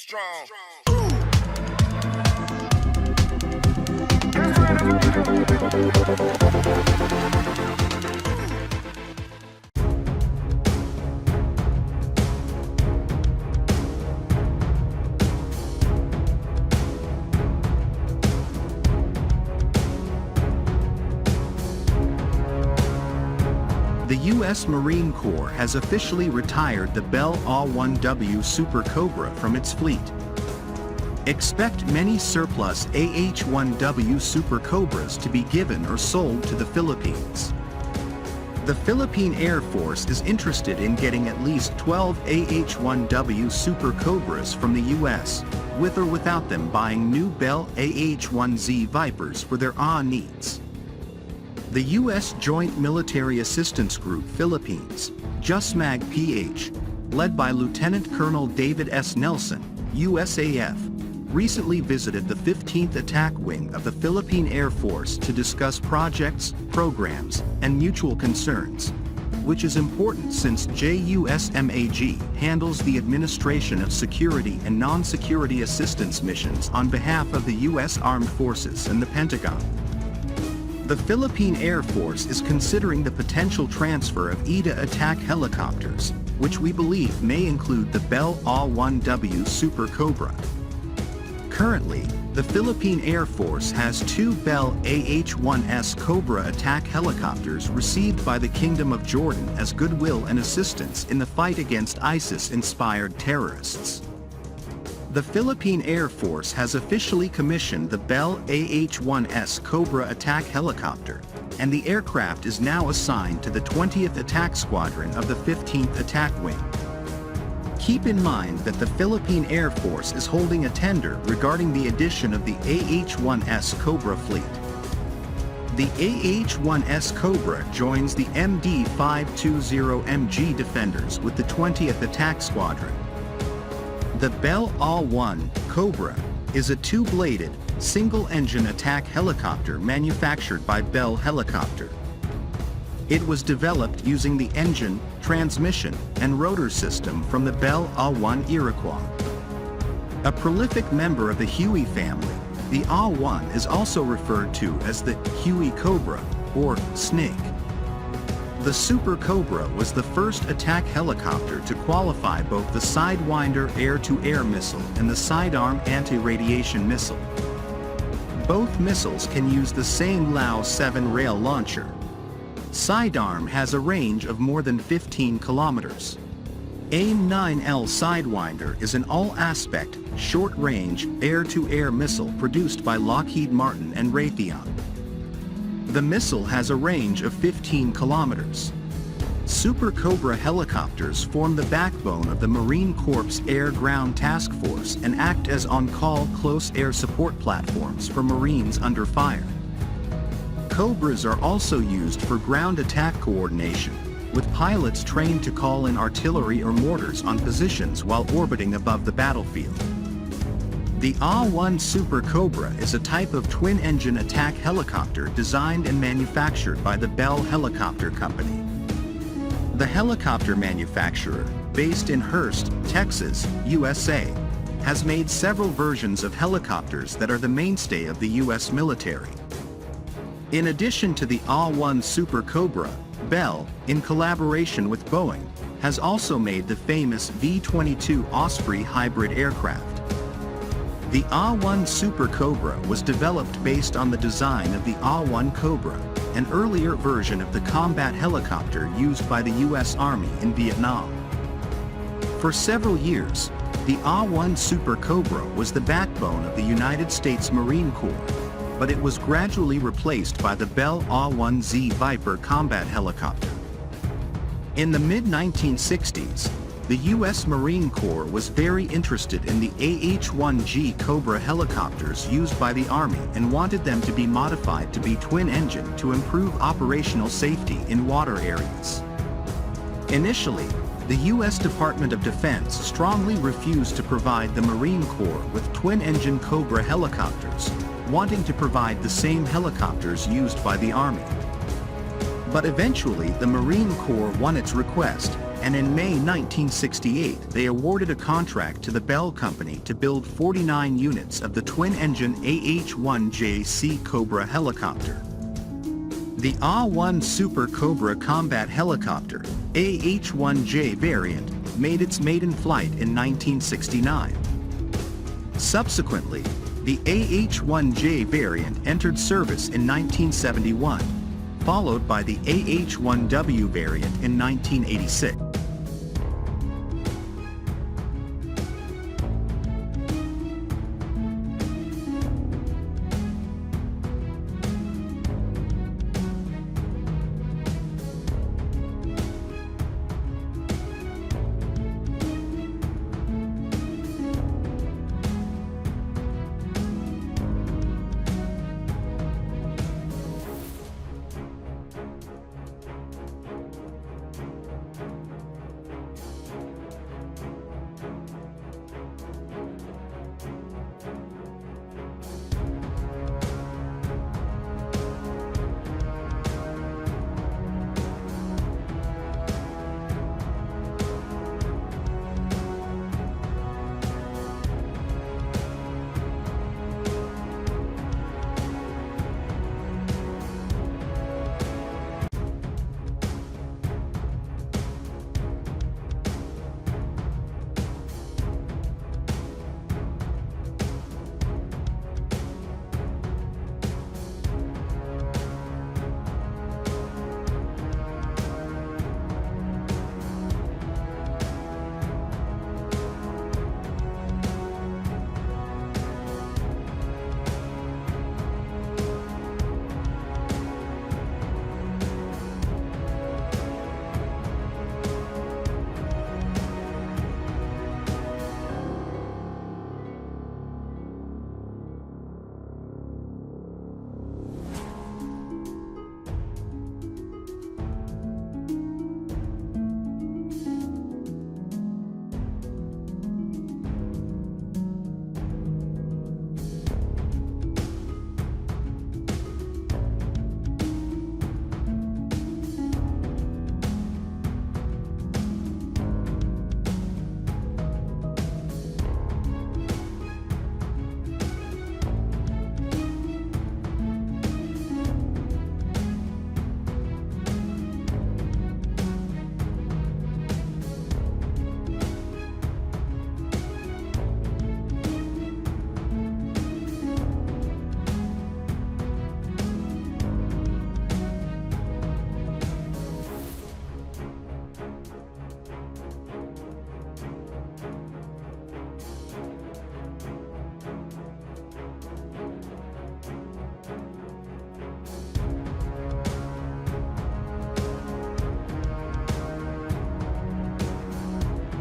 strong. The U.S. Marine Corps has officially retired the Bell AH-1W Super Cobra from its fleet. Expect many surplus AH-1W Super Cobras to be given or sold to the Philippines. The Philippine Air Force is interested in getting at least 12 AH-1W Super Cobras from the U.S., with or without them buying new Bell AH-1Z Vipers for their AH needs. The U.S. Joint Military Assistance Group Philippines, JUSMAG-PH, led by Lieutenant Colonel David S. Nelson, USAF, recently visited the 15th Attack Wing of the Philippine Air Force to discuss projects, programs, and mutual concerns, which is important since JUSMAG handles the administration of security and non-security assistance missions on behalf of the U.S. Armed Forces and the Pentagon. The Philippine Air Force is considering the potential transfer of ETA attack helicopters, which we believe may include the Bell AH-1W Super Cobra. Currently, the Philippine Air Force has two Bell AH-1S Cobra attack helicopters received by the Kingdom of Jordan as goodwill and assistance in the fight against ISIS-inspired terrorists. The Philippine Air Force has officially commissioned the Bell AH-1S Cobra attack helicopter, and the aircraft is now assigned to the 20th Attack Squadron of the 15th Attack Wing. Keep in mind that the Philippine Air Force is holding a tender regarding the addition of the AH-1S Cobra fleet. The AH-1S Cobra joins the MD-520MG Defenders with the 20th Attack Squadron. The Bell AH-1 Cobra is a two-bladed, single-engine attack helicopter manufactured by Bell Helicopter. It was developed using the engine, transmission, and rotor system from the Bell AH-1 Iroquois. A prolific member of the Huey family, the AH-1 is also referred to as the Huey Cobra, or Snake. The Super Cobra was the first attack helicopter to qualify both the Sidewinder air-to-air missile and the Sidearm anti-radiation missile. Both missiles can use the same LAU-7 rail launcher. Sidearm has a range of more than 15 kilometers. AIM-9L Sidewinder is an all-aspect, short-range, air-to-air missile produced by Lockheed Martin and Raytheon. The missile has a range of 15 kilometers. Super Cobra helicopters form the backbone of the Marine Corps Air-Ground Task Force and act as on-call close air support platforms for Marines under fire. Cobras are also used for ground attack coordination, with pilots trained to call in artillery or mortars on positions while orbiting above the battlefield. The AH-1 Super Cobra is a type of twin-engine attack helicopter designed and manufactured by the Bell Helicopter Company. The helicopter manufacturer, based in Hurst, Texas, USA, has made several versions of helicopters that are the mainstay of the U.S. military. In addition to the AH-1 Super Cobra, Bell, in collaboration with Boeing, has also made the famous V-22 Osprey hybrid aircraft. The AH-1 Super Cobra was developed based on the design of the AH-1 Cobra, an earlier version of the combat helicopter used by the U.S. Army in Vietnam. For several years, the AH-1 Super Cobra was the backbone of the United States Marine Corps, but it was gradually replaced by the Bell AH-1Z Viper combat helicopter. In the mid-1960s, the U.S. Marine Corps was very interested in the AH-1G Cobra helicopters used by the Army and wanted them to be modified to be twin-engine to improve operational safety in water areas. Initially, the U.S. Department of Defense strongly refused to provide the Marine Corps with twin-engine Cobra helicopters, wanting to provide the same helicopters used by the Army. But eventually the Marine Corps won its request, and in May 1968 they awarded a contract to the Bell Company to build 49 units of the twin-engine AH-1JC Cobra helicopter. The AH-1 Super Cobra combat helicopter, AH-1J variant, made its maiden flight in 1969. Subsequently, the AH-1J variant entered service in 1971, followed by the AH-1W variant in 1986.